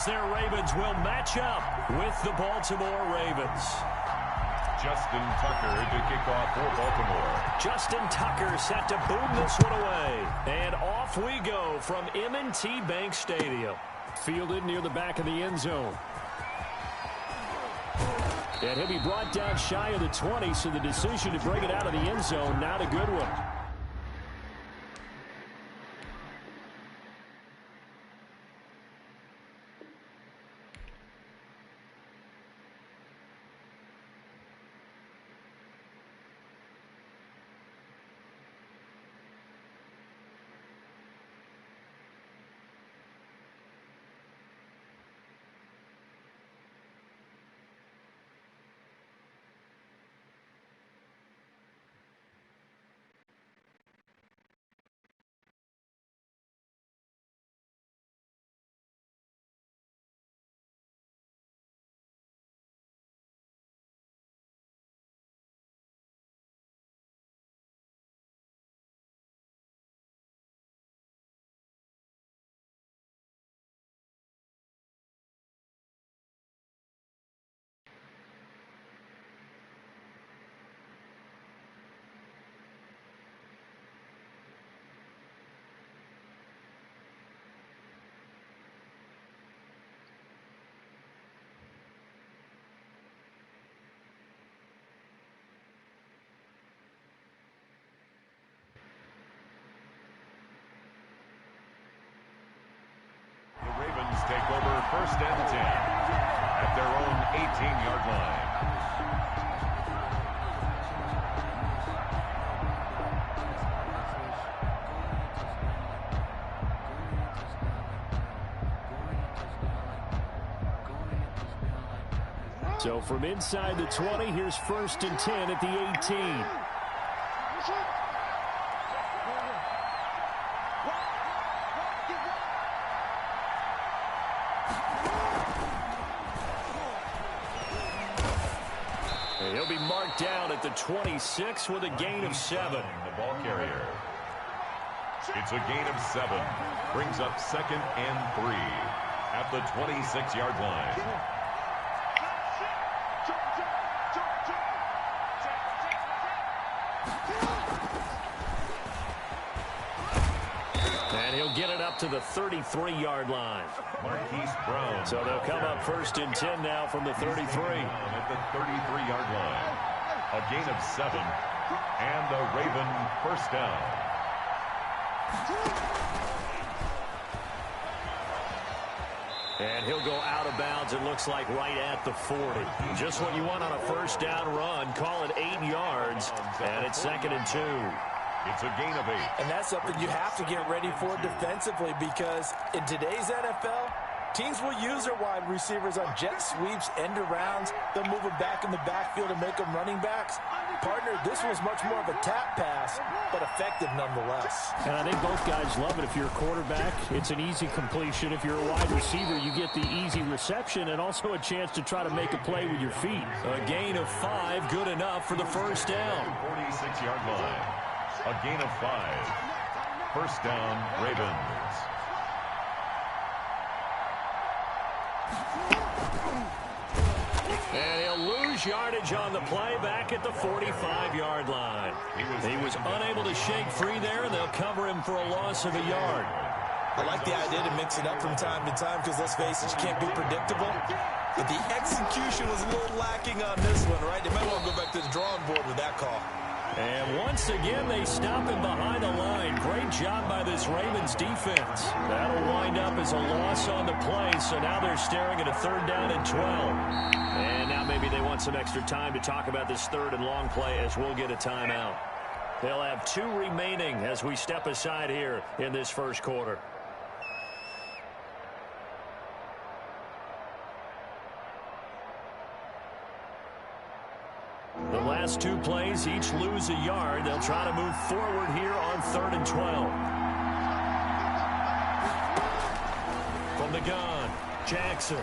Their Ravens will match up with the Baltimore Ravens. Justin Tucker to kick off for Baltimore. Justin Tucker set to boom this one away. And off we go from M&T Bank Stadium. Fielded near the back of the end zone. And he'll be brought down shy of the 20, so the decision to bring it out of the end zone, not a good one. Ravens take over 1st and 10 at their own 18-yard line. So from inside the 20, here's 1st and 10 at the 18. He'll be marked down at the 26 with a gain of 7. The ball carrier. It's a gain of 7. Brings up 2nd and 3 at the 26-yard line. And he'll get it up to the 33-yard line. Marquise Brown. So they'll come up 1st and 10 now from the 33. At the 33-yard line. A gain of 7. And a Raven 1st down. And he'll go out of bounds, it looks like, right at the 40. Just what you want on a 1st down run. Call it 8 yards. And it's 2nd and 2. It's a gain of 8. And that's something you have to get ready for defensively, because in today's NFL, teams will use their wide receivers on jet sweeps, end arounds. They'll move them back in the backfield and make them running backs. Partner, this was much more of a tap pass, but effective nonetheless. And I think both guys love it. If you're a quarterback, it's an easy completion. If you're a wide receiver, you get the easy reception and also a chance to try to make a play with your feet. A gain of 5, good enough for the 1st down. 46-yard line. A gain of 5. 1st down, Ravens. And he'll lose yardage on the play back at the 45-yard line. He was unable to shake free there, and they'll cover him for a loss of a yard. I like the idea to mix it up from time to time, because let's face it, you can't be predictable. But the execution was a little lacking on this one, right? They might want to go back to the drawing board with that call. And once again, they stop him behind the line. Great job by this Ravens defense. That'll wind up as a loss on the play, so now they're staring at a 3rd down and 12. And now maybe they want some extra time to talk about this 3rd and long play, as we'll get a timeout. They'll have 2 remaining as we step aside here in this 1st quarter. The last 2 plays each lose a yard. They'll try to move forward here on 3rd and 12. From the gun, Jackson.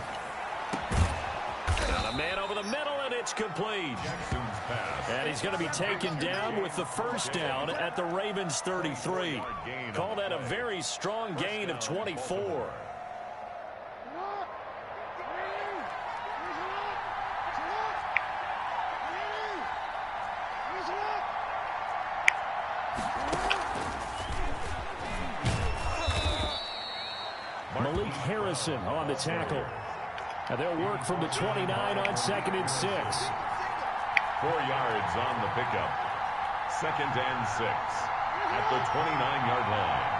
Got a man over the middle, and it's complete. Jackson's pass. And he's going to be taken down with the 1st down at the Ravens 33. Call that a very strong gain of 24. Jackson on the tackle. And they'll work from the 29 on 2nd and 6. 4 yards on the pickup. 2nd and 6 at the 29-yard line.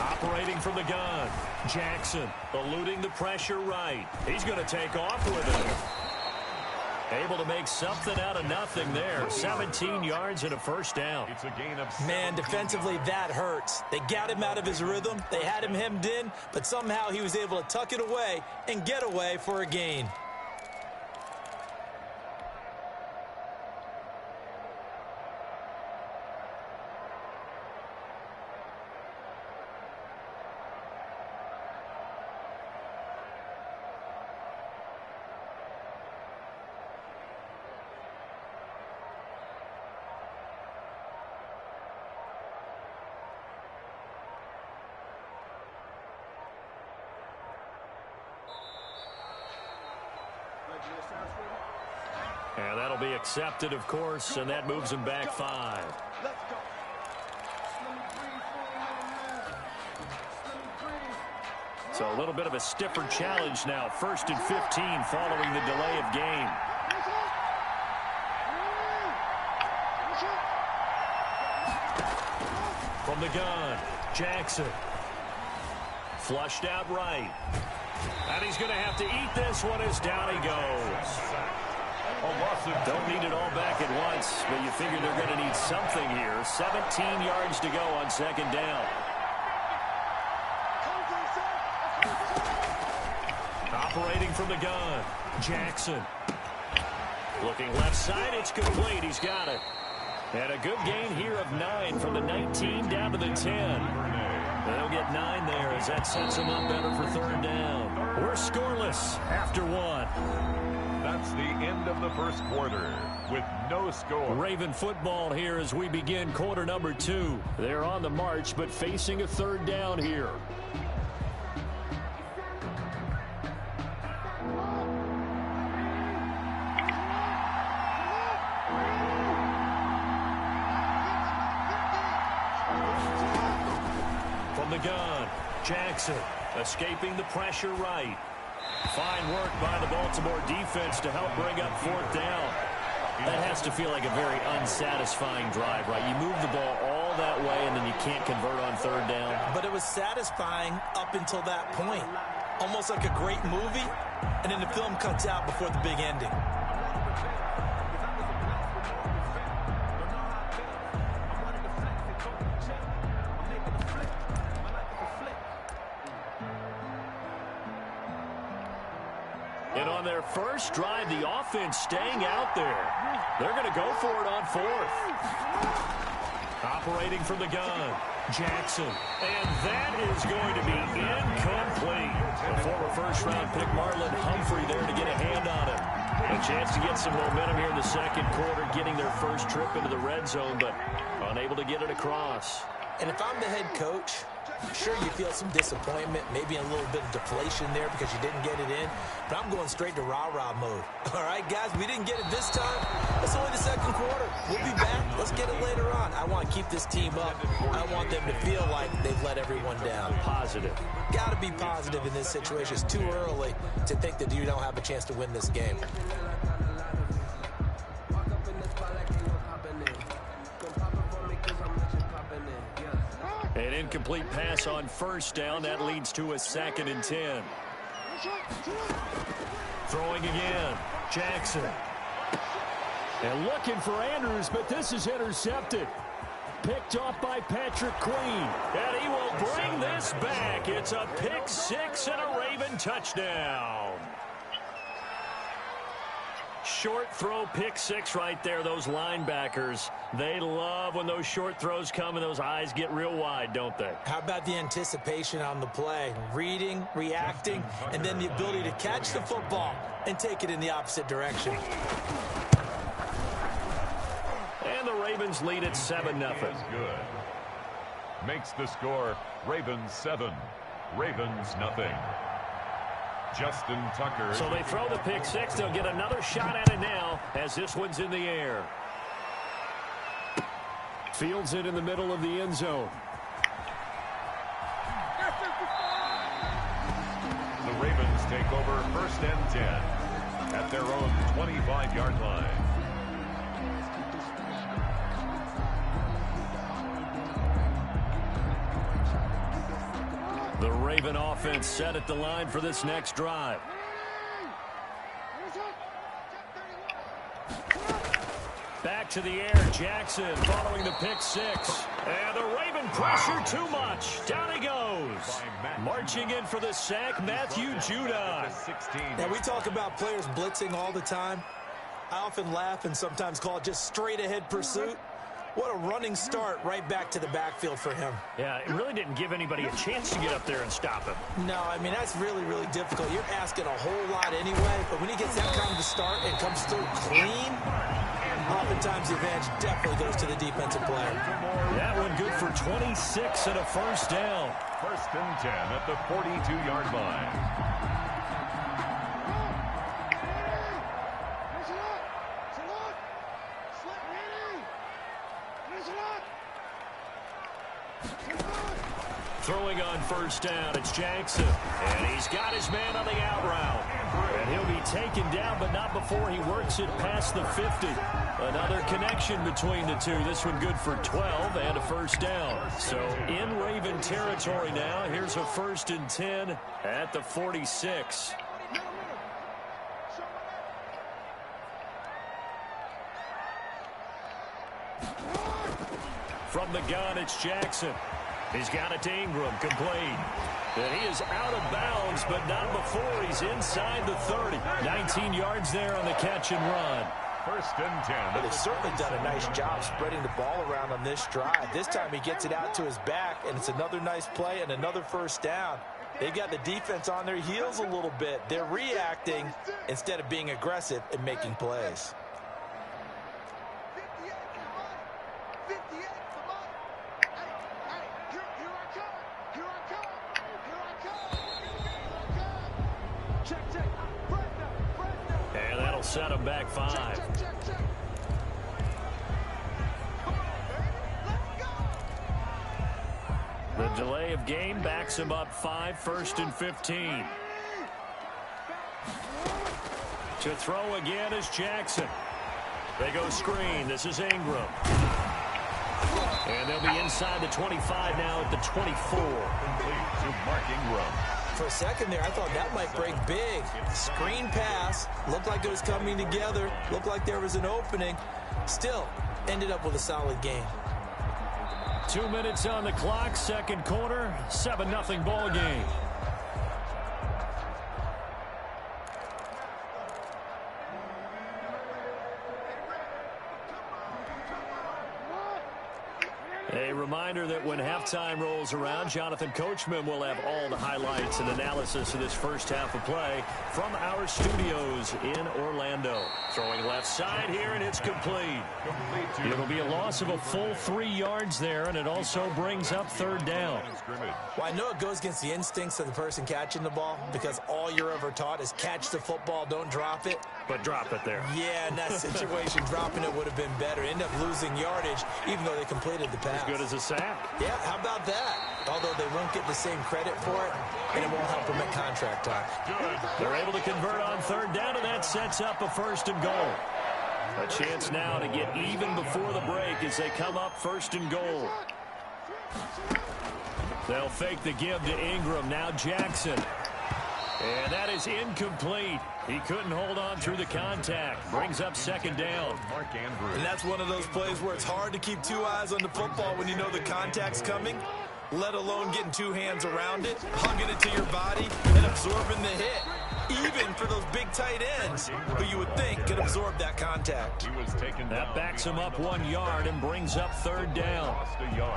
Operating from the gun. Jackson eluding the pressure right. He's going to take off with it. Able to make something out of nothing there. 17 yards and a first down. It's a gain of... Man, defensively, that hurts. They got him out of his rhythm. They had him hemmed in, but somehow he was able to tuck it away and get away for a gain. And that'll be accepted, of course, and that moves him back 5. So a little bit of a stiffer challenge now. 1st and 15 following the delay of game. From the gun, Jackson. Flushed out right. And he's going to have to eat this one as down he goes. Don't need it all back at once, but you figure they're going to need something here. 17 yards to go on 2nd down. Operating from the gun, Jackson. Looking left side, it's complete. He's got it. And a good gain here of 9 from the 19 down to the 10. They'll get 9 there as that sets them up better for 3rd down. We're scoreless after 1. That's the end of the first quarter with no score. Raven football here as we begin quarter number 2. They're on the march, but facing a 3rd down here. From the gun, Jackson escaping the pressure right. Fine work by the Baltimore defense to help bring up 4th down. That has to feel like a very unsatisfying drive, right? You move the ball all that way, and then you can't convert on 3rd down. But it was satisfying up until that point. Almost like a great movie, and then the film cuts out before the big ending. And on their first drive, the offense staying out there. They're going to go for it on 4th. Operating from the gun, Jackson. And that is going to be incomplete. The former first-round pick Marlon Humphrey there to get a hand on it. A chance to get some momentum here in the 2nd quarter, getting their first trip into the red zone, but unable to get it across. And if I'm the head coach, sure, you feel some disappointment, maybe a little bit of deflation there because you didn't get it in, but I'm going straight to rah-rah mode. All right, guys, we didn't get it this time. It's only the 2nd quarter. We'll be back. Let's get it later on. I want to keep this team up. I want them to feel like they've let everyone down. Positive. Got to be positive in this situation. It's too early to think that you don't have a chance to win this game. An incomplete pass on 1st down. That leads to a 2nd and 10. Throwing again. Jackson. And looking for Andrews, but this is intercepted. Picked off by Patrick Queen. And he will bring this back. It's a pick 6 and a Raven touchdown. Short throw, pick 6 right there. Those linebackers, they love when those short throws come and those eyes get real wide, don't they? How about the anticipation on the play? Reading, reacting, and then the ability to catch the football and take it in the opposite direction. And the Ravens lead at 7-0. Good. Makes the score Ravens 7, Ravens nothing. Justin Tucker. So they throw the pick 6. They'll get another shot at it now as this one's in the air. Fields it in the middle of the end zone. take over 1st and 10 at their own 25-yard line. The Raven offense set at the line for this next drive. Back to the air, Jackson following the pick six. And the Raven pressure too much. Down he goes. Marching in for the sack, Matthew Judon. Now, we talk about players blitzing all the time. I often laugh and sometimes call it just straight-ahead pursuit. What a running start right back to the backfield for him. Yeah, it really didn't give anybody a chance to get up there and stop him. No, I mean, that's really, really difficult. You're asking a whole lot anyway, but when he gets that kind of start and comes through clean, oftentimes the advantage definitely goes to the defensive player. That one good for 26 and a first down. 1st and 10 at the 42-yard line. Throwing on first down, it's Jackson. And he's got his man on the out route. And he'll be taken down, but not before he works it past the 50. Another connection between the two. This one good for 12 and a first down. So in Raven territory now. Here's a 1st and 10 at the 46. From the gun, it's Jackson. He's got it to Ingram, complete. And he is out of bounds, but not before he's inside the 30. 19 yards there on the catch and run. 1st and 10. But they've certainly done a nice job spreading the ball around on this drive. This time he gets it out to his back, and it's another nice play and another first down. They've got the defense on their heels a little bit. They're reacting instead of being aggressive and making plays. And that'll set him back 5. The delay of game backs him up 5, 1st and 15. To throw again is Jackson. They go screen. This is Ingram. And they'll be inside the 25 now at the 24. Complete to Mark Ingram. For a second there, I thought that might break big. Screen pass. Looked like it was coming together. Looked like there was an opening. Still, ended up with a solid game. 2 minutes on the clock, second quarter, 7-0 ball game. A reminder that when halftime rolls around, Jonathan Coachman will have all the highlights and analysis of this first half of play from our studios in Orlando. Throwing left side here, and it's complete. It'll be a loss of a full 3 yards there, and it also brings up third down. Well, I know it goes against the instincts of the person catching the ball because all you're ever taught is catch the football, don't drop it. But drop it there. Yeah, in that situation, dropping it would have been better. End up losing yardage, even though they completed the pass. As good as a sack. Yeah, how about that? Although they won't get the same credit for it, and it won't help them at contract time. They're able to convert on third down, and that sets up a 1st and goal. A chance now to get even before the break as they come up 1st and goal. They'll fake the give to Ingram. Now Jackson. And that is incomplete. He couldn't hold on through the contact. Brings up 2nd down. And that's one of those plays where it's hard to keep 2 eyes on the football when you know the contact's coming, let alone getting 2 hands around it, hugging it to your body, and absorbing the hit. Even for those big tight ends who you would think could absorb that contact. That backs him up 1 yard and brings up 3rd down.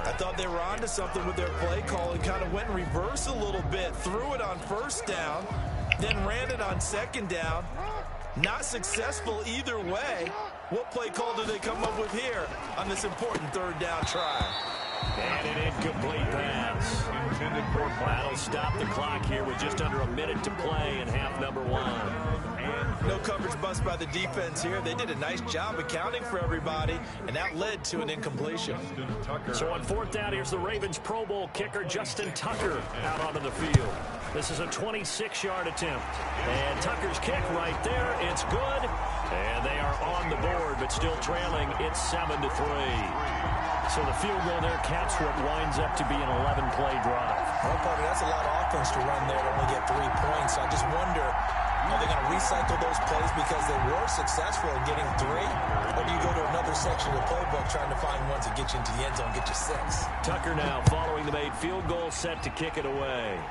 I thought they were onto something with their play call and kind of went in reverse a little bit. Threw it on 1st down, then ran it on 2nd down. Not successful either way. What play call do they come up with here on this important 3rd down try? And an incomplete pass. That'll stop the clock here with just under a minute to play in half number one. No coverage bust by the defense here. They did a nice job accounting for everybody, and that led to an incompletion. So on fourth down, here's the Ravens Pro Bowl kicker Justin Tucker out onto the field. This is a 26-yard attempt. And Tucker's kick right there. It's good. And they are on the board, but still trailing. It's 7-3. So the field goal there caps what winds up to be an 11-play drive. Well, partner, that's a lot of offense to run there to only get 3 points. I just wonder, are they going to recycle those plays because they were successful in getting 3? Or do you go to another section of the playbook trying to find ones that get you into the end zone, get you 6? Tucker now following the made field goal, set to kick it away.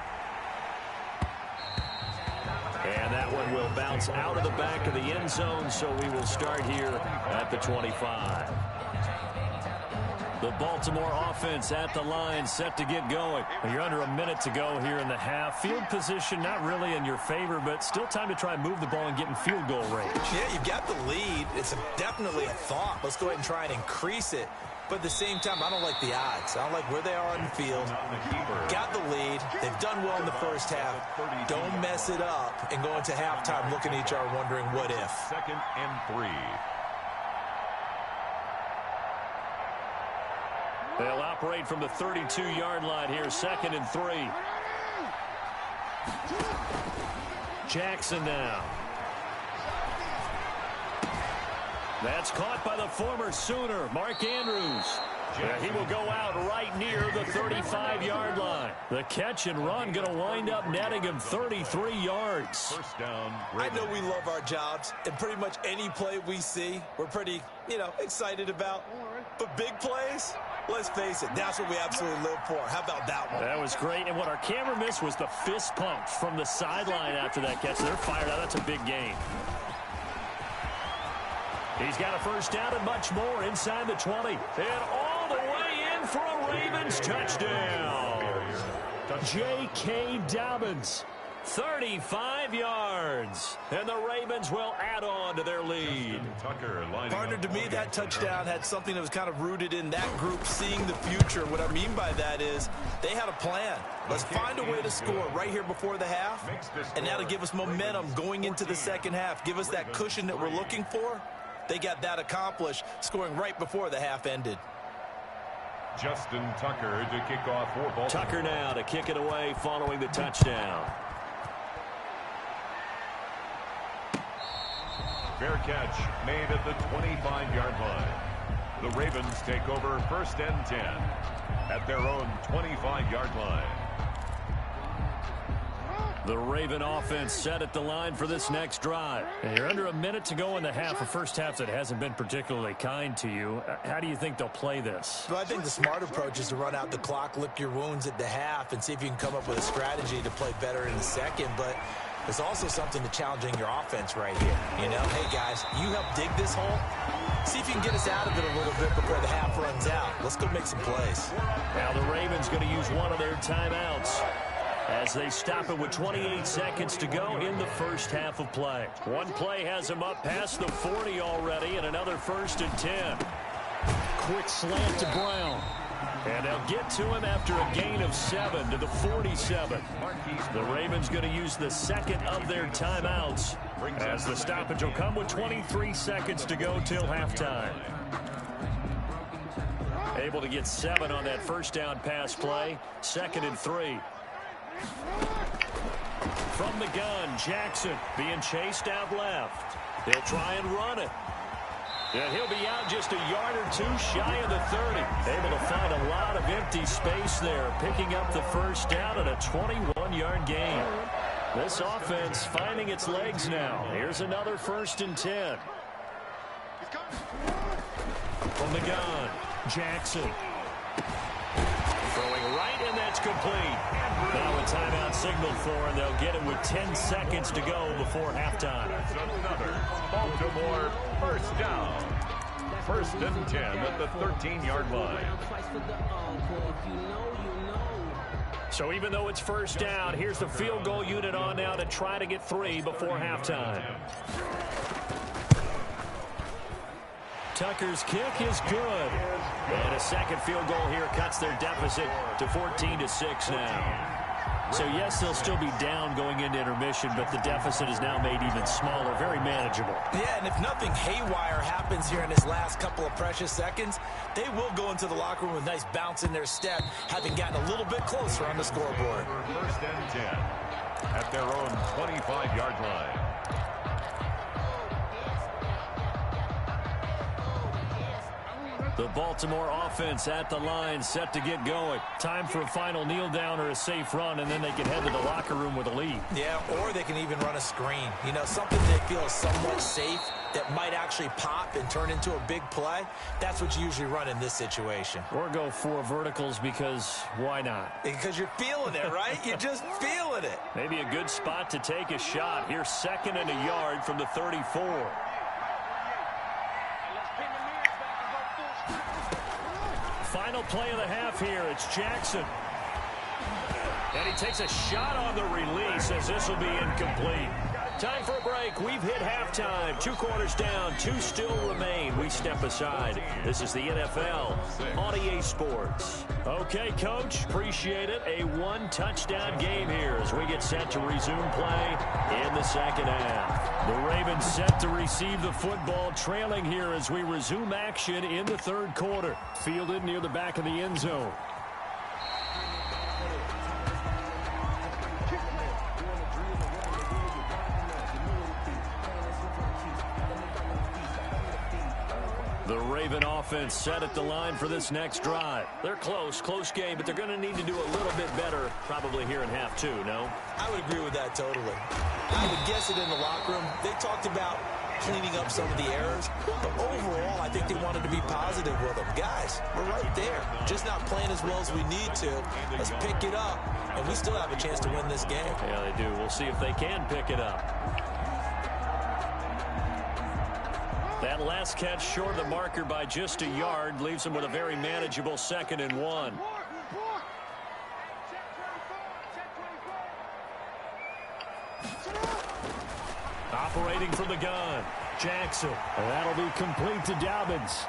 And that one will bounce out of the back of the end zone, so we will start here at the 25. The Baltimore offense at the line, set to get going. You're under a minute to go here in the half. Field position not really in your favor, but still time to try and move the ball and get in field goal range. Yeah, you've got the lead. It's definitely a thought. Let's go ahead and try and increase it. But at the same time, I don't like the odds. I don't like where they are on the field. Got the lead. They've done well in the first half. Don't mess it up and go into halftime looking at each other wondering what if. 2nd and 3. They'll operate from the 32-yard line here, 2nd and 3. Jackson now. That's caught by the former Sooner, Mark Andrews. He will go out right near the 35-yard line. The catch and run going to wind up netting him 33 yards. First down. I know we love our jobs, and pretty much any play we see, we're pretty, excited about. But big plays, let's face it, that's what we absolutely live for. How about that one? That was great, and what our camera missed was the fist pump from the sideline after that catch. They're fired out. That's a big gain. He's got a first down and much more inside the 20. And all the way in for a Ravens touchdown. J.K. Dobbins, 35 yards. And the Ravens will add on to their lead. Partner, to me, that touchdown had something that was kind of rooted in that group seeing the future. What I mean by that is they had a plan. Let's find a way to score right here before the half, and that'll give us momentum going into the second half. Give us that cushion that we're looking for. They got that accomplished, scoring right before the half ended. Justin Tucker to kick off for Baltimore. Tucker now to kick it away following the touchdown. Fair catch made at the 25-yard line. The Ravens take over 1st and 10 at their own 25-yard line. The Raven offense set at the line for this next drive. And you're under a minute to go in the half, a first half that hasn't been particularly kind to you. How do you think they'll play this? Well, I think the smart approach is to run out the clock, lick your wounds at the half, and see if you can come up with a strategy to play better in the second. But there's also something to challenging your offense right here. Hey, guys, you help dig this hole. See if you can get us out of it a little bit before the half runs out. Let's go make some plays. Now the Ravens going to use one of their timeouts as they stop it with 28 seconds to go in the first half of play. One play has them up past the 40 already, and another 1st and 10. Quick slant to Brown. And they'll get to him after a gain of 7 to the 47. The Ravens going to use the second of their timeouts as the stoppage will come with 23 seconds to go till halftime. Able to get 7 on that first down pass play. 2nd and 3. From the gun, Jackson being chased out left. They'll try and run it. And he'll be out just a yard or two shy of the 30. Able to find a lot of empty space there, picking up the first down and a 21-yard gain. This offense finding its legs now. Here's another 1st and 10. From the gun, Jackson. Throwing right, and that's complete. Now a timeout signal for, and they'll get it with 10 seconds to go before halftime. That's another Baltimore first down. 1st and 10 at the 13-yard line. So even though it's first down, here's the field goal unit on now to try to get 3 before halftime. Tucker's kick is good. And a second field goal here cuts their deficit to 14-6 now. So, yes, they'll still be down going into intermission, but the deficit is now made even smaller, very manageable. Yeah, and if nothing haywire happens here in this last couple of precious seconds, they will go into the locker room with a nice bounce in their step, having gotten a little bit closer on the scoreboard. First and 10 at their own 25-yard line. The Baltimore offense at the line, set to get going. Time for a final kneel down or a safe run, and then they can head to the locker room with a lead. Yeah, or they can even run a screen. You know, something they feel is somewhat safe that might actually pop and turn into a big play. That's what you usually run in this situation. Or go for verticals because why not? Because you're feeling it, right? You're just feeling it. Maybe a good spot to take a shot. Here's 2nd and a yard from the 34. Final play of the half here. It's Jackson. And he takes a shot on the release as this will be incomplete. Time for a break. We've hit halftime. 2 quarters down. 2 still remain. We step aside. This is the NFL on EA Sports. Okay, Coach. Appreciate it. A 1-touchdown game here as we get set to resume play in the second half. The Ravens set to receive the football, trailing here as we resume action in the 3rd quarter. Fielded near the back of the end zone. The Raven offense set at the line for this next drive. They're close game, but they're going to need to do a little bit better probably here in half 2, no? I would agree with that totally. I would guess it in the locker room. They talked about cleaning up some of the errors, but overall, I think they wanted to be positive with them. Guys, we're right there. Just not playing as well as we need to. Let's pick it up, and we still have a chance to win this game. Yeah, they do. We'll see if they can pick it up. That last catch short of the marker by just a yard leaves them with a very manageable 2nd and 1. Operating from the gun, Jackson. That'll be complete to Dobbins.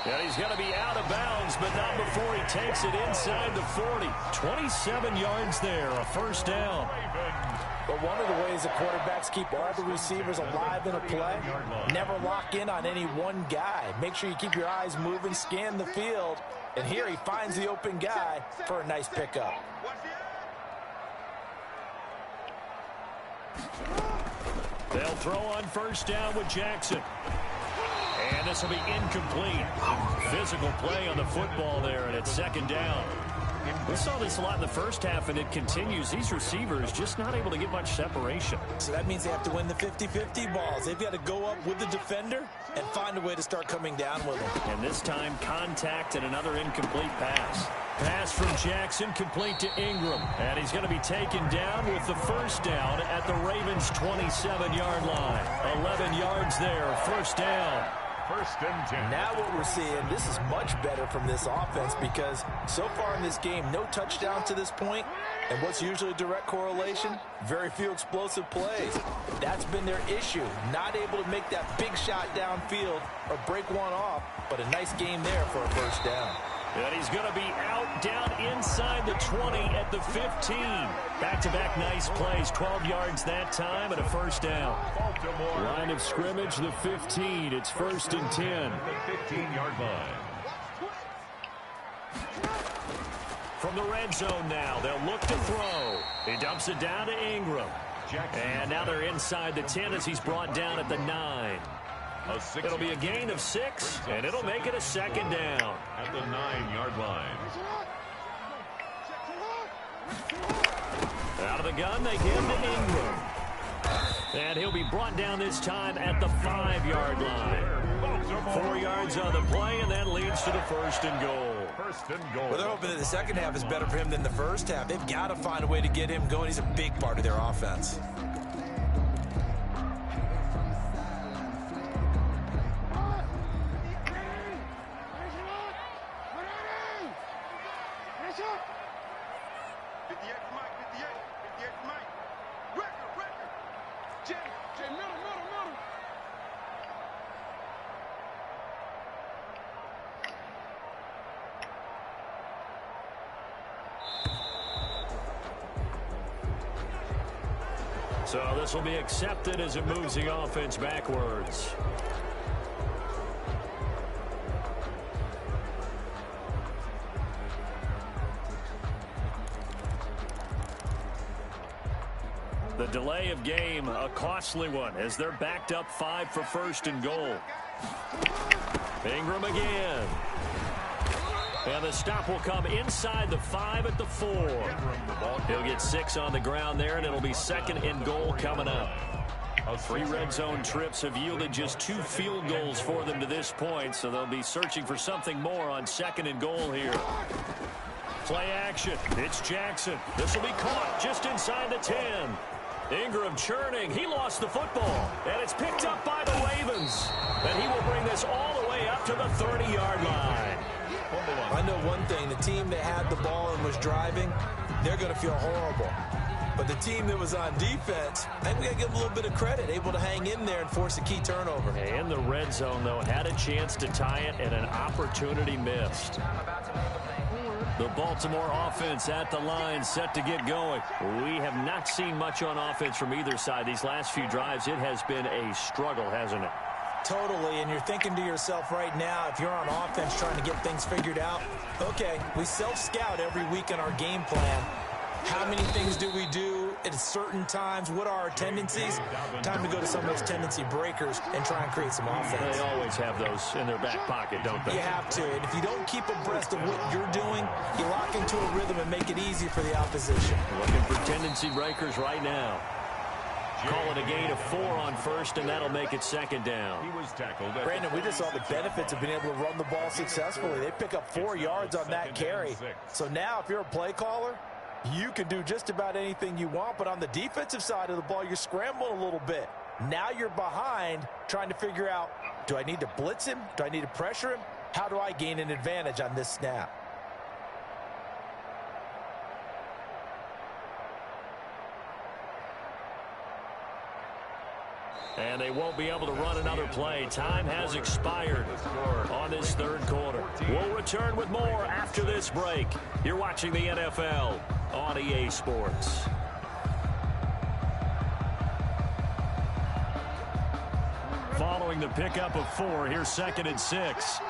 And he's going to be out of bounds, but not before he takes it inside the 40. 27 yards there, a first down. But one of the ways the quarterbacks keep all the receivers alive in a play, never lock in on any one guy. Make sure you keep your eyes moving, scan the field, and here he finds the open guy for a nice pickup. They'll throw on first down with Jackson. And this will be incomplete. Physical play on the football there, and it's 2nd down. We saw this a lot in the first half, and it continues. These receivers just not able to get much separation. So that means they have to win the 50-50 balls. They've got to go up with the defender and find a way to start coming down with them. And this time, contact and another incomplete pass. Pass from Jackson, complete to Ingram. And he's going to be taken down with the first down at the Ravens' 27-yard line. 11 yards there, first down. First and 10. Now what we're seeing, this is much better from this offense because so far in this game, no touchdown to this point. And what's usually a direct correlation? Very few explosive plays. That's been their issue. Not able to make that big shot downfield or break one off, but a nice game there for a first down. And he's going to be out down inside the 20 at the 15. Back-to-back nice plays, 12 yards that time and a first down. Baltimore. Line of scrimmage, the 15. It's 1st and 10. The 15-yard line. From the red zone now, they'll look to throw. He dumps it down to Ingram. And now they're inside the 10 as he's brought down at the 9. It'll be a gain of 6, and it'll make it a 2nd down. At the 9-yard line. Out of the gun, they give to Ingram. And he'll be brought down this time at the 5-yard line. 4 yards on the play, and that leads to the 1st and goal. Well, they're hoping that the second half is better for him than the first half. They've got to find a way to get him going. He's a big part of their offense. So this will be accepted as it moves the offense backwards. The delay of game, a costly one, as they're backed up 5 for first and goal. Ingram again. And the stop will come inside the 5 at the 4. He'll get 6 on the ground there, and it'll be second and goal coming up. 3 red zone trips have yielded just 2 field goals for them to this point, so they'll be searching for something more on second and goal here. Play action. It's Jackson. This will be caught just inside the 10. Ingram churning. He lost the football, and it's picked up by the Ravens. And he will bring this all the way up to the 30-yard line. I know one thing. The team that had the ball and was driving, they're going to feel horrible. But the team that was on defense, I think we got to give them a little bit of credit, able to hang in there and force a key turnover. In the red zone, though, had a chance to tie it, and an opportunity missed. The Baltimore offense at the line, set to get going. We have not seen much on offense from either side. These last few drives, it has been a struggle, hasn't it? Totally, and you're thinking to yourself right now, if you're on offense trying to get things figured out, okay, we self-scout every week in our game plan. How many things do we do at certain times? What are our tendencies? Time to go to some of those tendency breakers and try and create some offense. They always have those in their back pocket, don't they? You have to. And if you don't keep abreast of what you're doing, you lock into a rhythm and make it easy for the opposition. Looking for tendency breakers right now. Call it a gain of 4 on first, and that'll make it second down. He was tackled. Brandon, we just saw the benefits of being able to run the ball successfully. They pick up 4 yards on that carry. So now if you're a play caller, you can do just about anything you want, but on the defensive side of the ball, you're scrambling a little bit. Now you're behind trying to figure out, do I need to blitz him? Do I need to pressure him? How do I gain an advantage on this snap? And they won't be able to run another play. Time has expired on this third quarter. We'll return with more after this break. You're watching the NFL on EA Sports. Following the pickup of 4, here's second and 6.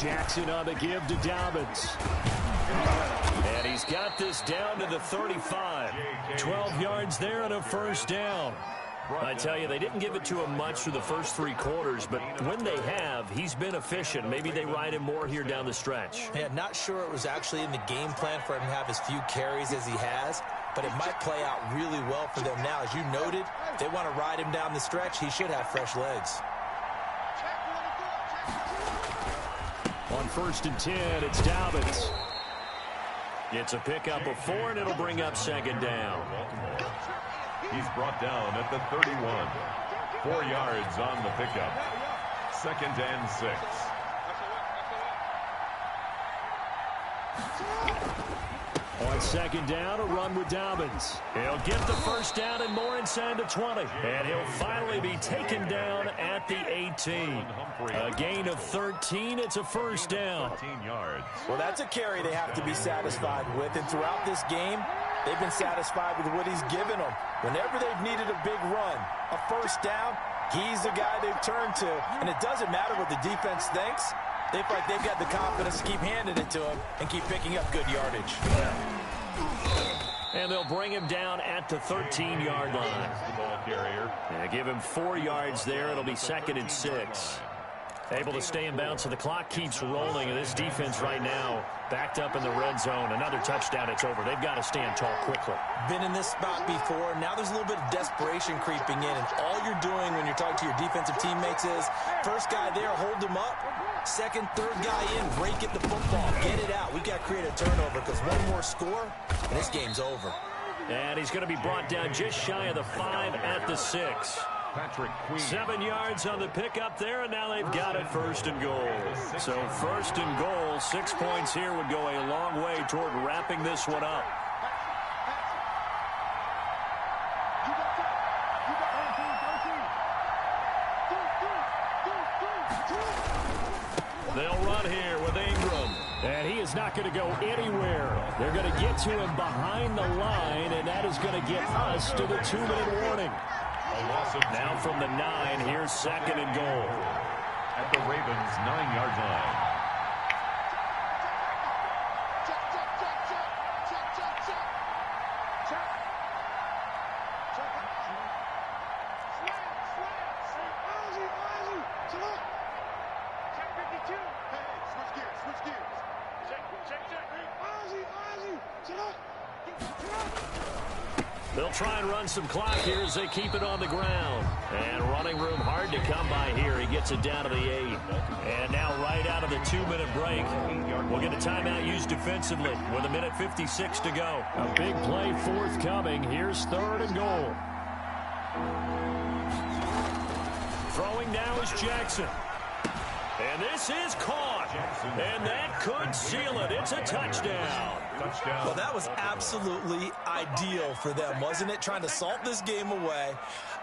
Jackson on the give to Dobbins. And he's got this down to the 35. 12 yards there and a first down. I tell you, they didn't give it to him much through the first 3 quarters, but when they have, he's been efficient. Maybe they ride him more here down the stretch. Yeah, not sure it was actually in the game plan for him to have as few carries as he has, but it might play out really well for them now. As you noted, if they want to ride him down the stretch, he should have fresh legs. On first and 10, it's Dobbins. It's a pickup of 4, and it'll bring up second down. He's brought down at the 31. 4 yards on the pickup. Second and 6. On second down, a run with Dobbins. He'll get the first down and more inside the 20. And he'll finally be taken down at the 18. A gain of 13. It's a first down. 13 yards. Well, that's a carry they have to be satisfied with. And throughout this game, they've been satisfied with what he's given them. Whenever they've needed a big run, a first down, he's the guy they've turned to. And it doesn't matter what the defense thinks. They feel like they've got the confidence to keep handing it to him and keep picking up good yardage. And they'll bring him down at the 13-yard line. And give him 4 yards there. It'll be second and 6. Able to stay in bounds, so the clock keeps rolling. And this defense right now backed up in the red zone. Another touchdown, it's over. They've got to stand tall quickly. Been in this spot before. Now there's a little bit of desperation creeping in. And all you're doing when you're talking to your defensive teammates is, first guy there, hold him up. Second, third guy in, break at the football. Get it out. We've got to create a turnover because one more score, and this game's over. And he's going to be brought down just shy of the 5 at the 6. Patrick Queen. 7 yards on the pickup there, and now they've got it first and goal. So first and goal, 6 points here would go a long way toward wrapping this one up. They'll run here with Ingram. And he is not going to go anywhere. They're going to get to him behind the line, and that is going to get us to the 2-minute warning. Now from the 9, here's 2nd and goal. At the Ravens' 9-yard line. They'll try and run some clock here as they keep it on the ground. And running room hard to come by here. He gets it down to the 8. And now right out of the 2-minute break, we'll get a timeout used defensively with 1:56 to go. A big play forthcoming. Here's 3rd and goal. Throwing now is Jackson. And this is caught. And that could seal it. It's a touchdown. Well, that was absolutely ideal for them, wasn't it? Trying to salt this game away.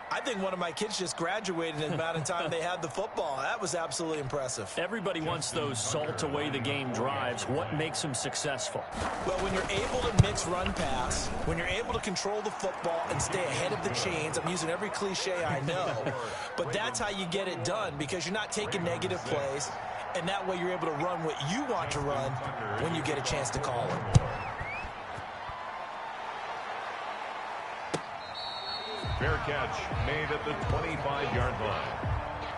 I think one of my kids just graduated in the amount of time they had the football. That was absolutely impressive. Everybody wants those salt away the game drives. What makes them successful? Well, when you're able to mix run pass, when you're able to control the football and stay ahead of the chains, I'm using every cliche I know, but that's how you get it done because you're not taking negative plays, and that way you're able to run what you want to run when you get a chance to call it. Fair catch made at the 25-yard line.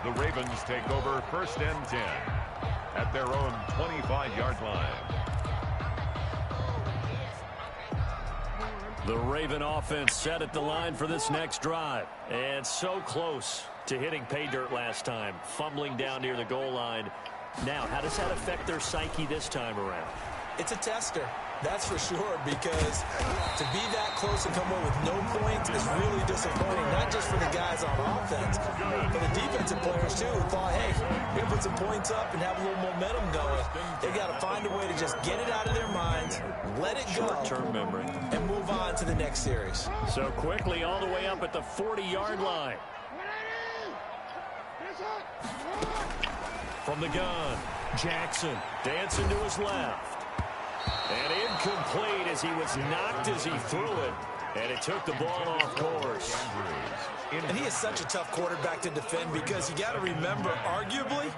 The Ravens take over 1st and 10 at their own 25-yard line. The Raven offense set at the line for this next drive. And so close to hitting pay dirt last time. Fumbling down near the goal line. Now, how does that affect their psyche this time around? It's a tester. That's for sure, because to be that close and come away with no points is really disappointing, not just for the guys on offense, but the defensive players, too, who thought, hey, we're going to put some points up and have a little momentum going. They got to find a way to just get it out of their minds, let it go, short-term memory, and move on to the next series. So quickly all the way up at the 40-yard line. From the gun, Jackson dancing to his left. And incomplete as he was knocked as he threw it. And it took the ball off course. And he is such a tough quarterback to defend because you got to remember, arguably,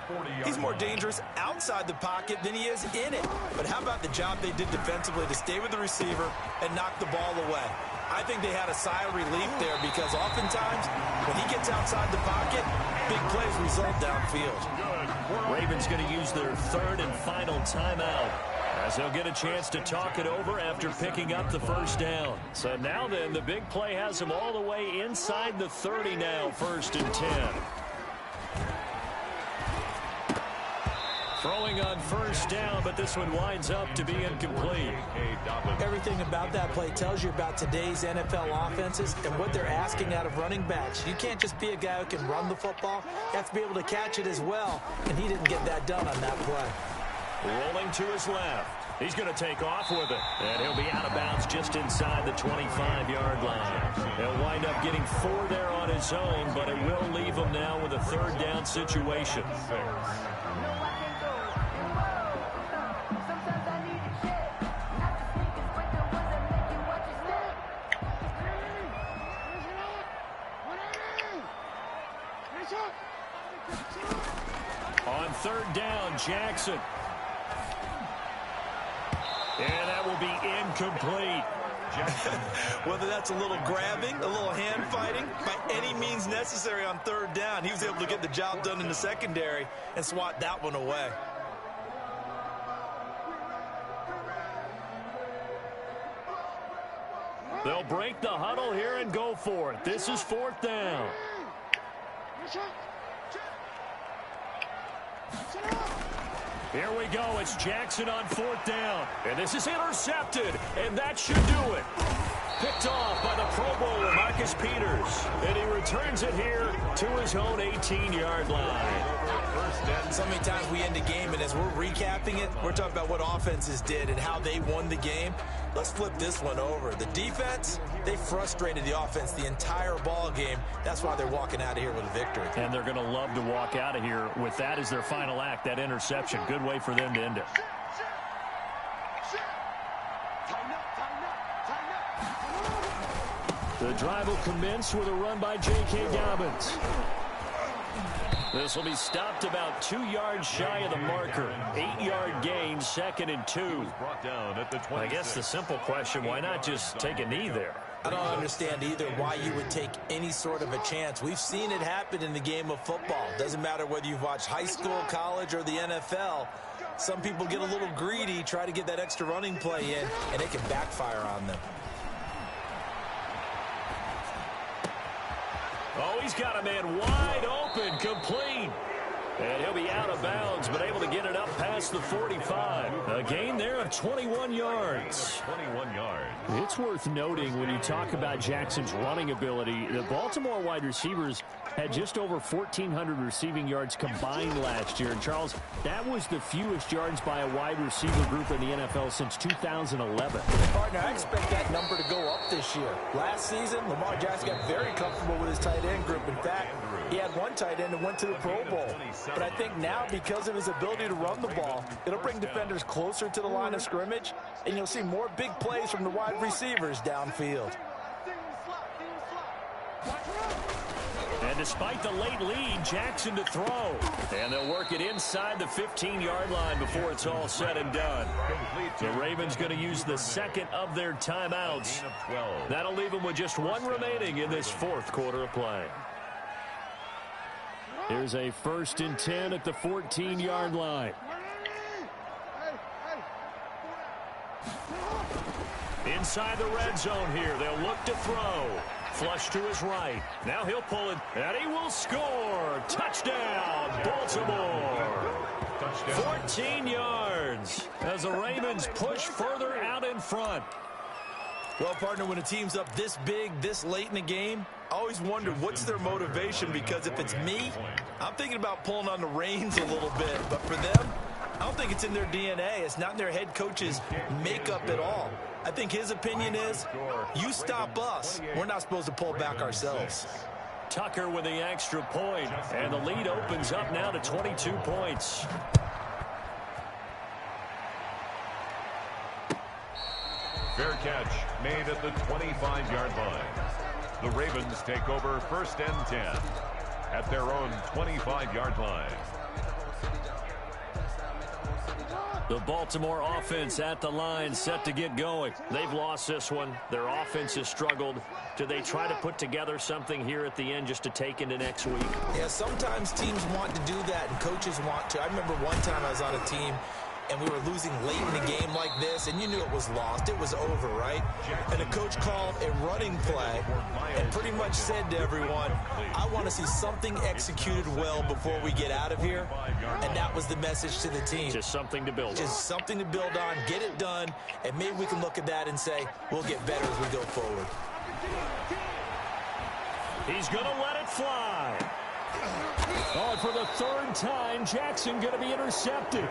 he's more dangerous outside the pocket than he is in it. But how about the job they did defensively to stay with the receiver and knock the ball away? I think they had a sigh of relief there because oftentimes when he gets outside the pocket, big plays result downfield. Ravens going to use their 3rd and final timeout, as they'll get a chance to talk it over after picking up the 1st down. So now then, the big play has them all the way inside the 30 now, 1st and 10. Throwing on 1st down, but this one winds up to be incomplete. Everything about that play tells you about today's NFL offenses and what they're asking out of running backs. You can't just be a guy who can run the football. You have to be able to catch it as well, and he didn't get that done on that play. Rolling to his left. He's going to take off with it. And he'll be out of bounds just inside the 25-yard line. He'll wind up getting 4 there on his own, but it will leave him now with a 3rd down situation. On 3rd down, Jackson. And that will be incomplete. Whether that's a little grabbing, a little hand fighting, by any means necessary on 3rd down, he was able to get the job done in the secondary and swat that one away. They'll break the huddle here and go for it. This is 4th down. Here we go. It's Jackson on 4th down. And this is intercepted. And that should do it. Picked off by the Pro Bowler, Marcus Peters. And he returns it here to his own 18-yard line. So So many times we end a game, and as we're recapping it, we're talking about what offenses did and how they won the game. Let's flip this one over. The defense, they frustrated the offense the entire ball game. That's why they're walking out of here with a victory. And they're going to love to walk out of here with that as their final act, that interception. Good way for them to end it. The drive will commence with a run by J.K. Dobbins. This will be stopped about 2 yards shy of the marker. 8-yard gain, 2nd and 2. I guess the simple question, why not just take a knee there? I don't understand either why you would take any sort of a chance. We've seen it happen in the game of football. Doesn't matter whether you've watched high school, college, or the NFL. Some people get a little greedy, try to get that extra running play in, and it can backfire on them. Oh, he's got a man wide open, complete. And he'll be out of bounds, but able to get it up past the 45. A gain there of 21 yards. 21 yards. It's worth noting when you talk about Jackson's running ability, the Baltimore wide receivers had just over 1,400 receiving yards combined last year. And, Charles, that was the fewest yards by a wide receiver group in the NFL since 2011. Partner, I expect that number to go up this year. Last season, Lamar Jackson got very comfortable with his tight end group. In fact, he had one tight end that went to the Pro Bowl. But I think now, because of his ability to run the ball, it'll bring defenders closer to the line of scrimmage, and you'll see more big plays from the wide receivers downfield. And despite the late lead, Jackson to throw. And they'll work it inside the 15-yard line before it's all said and done. The Ravens going to use the second of their timeouts. That'll leave them with just one remaining in this fourth quarter of play. Here's a 1st and 10 at the 14-yard line. Inside the red zone here. They'll look to throw. Flush to his right. Now he'll pull it, and he will score. Touchdown, Baltimore. 14 yards as the Ravens push further out in front. Well, partner, when a team's up this big, this late in the game, I always wonder what's their motivation, because if it's me, I'm thinking about pulling on the reins a little bit. But for them, I don't think it's in their DNA. It's not in their head coach's makeup at all. I think his opinion is, you stop us, we're not supposed to pull back ourselves. Tucker with the extra point, and the lead opens up now to 22 points. Fair catch made at the 25-yard line. The Ravens take over 1st and 10 at their own 25-yard line. The Baltimore offense at the line, set to get going. They've lost this one. Their offense has struggled. Do they try to put together something here at the end just to take into next week? Yeah, sometimes teams want to do that and coaches want to. I remember one time I was on a team and we were losing late in the game like this, and you knew it was lost. It was over, right? And the coach called a running play and pretty much said to everyone, I want to see something executed well before we get out of here. And that was the message to the team. Just something to build on. Just something to build on, get it done, and maybe we can look at that and say, we'll get better as we go forward. He's going to let it fly. Oh, and for the 3rd time, Jackson going to be intercepted.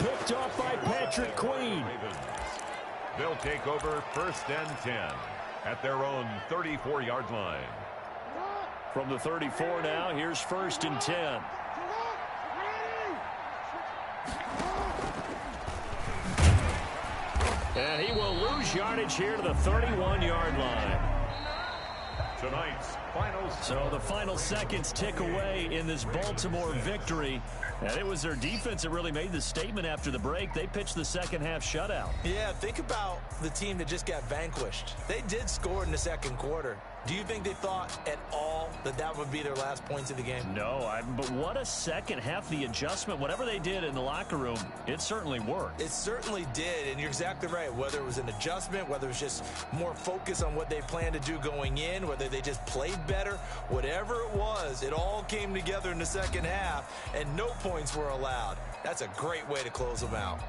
Picked off by Patrick Queen. They'll take over 1st and 10 at their own 34-yard line. From the 34 now, here's 1st and 10. And he will lose yardage here to the 31-yard line. Tonight's final. So the final seconds tick away in this Baltimore victory. And it was their defense that really made the statement after the break. They pitched the second half shutout. Yeah, think about the team that just got vanquished. They did score in the second quarter. Do you think they thought at all that that would be their last points of the game? No, but what a second half. The adjustment, whatever they did in the locker room, it certainly worked. It certainly did, and you're exactly right. Whether it was an adjustment, whether it was just more focus on what they planned to do going in, whether they just played better, whatever it was, it all came together in the second half, and no points were allowed. That's a great way to close them out.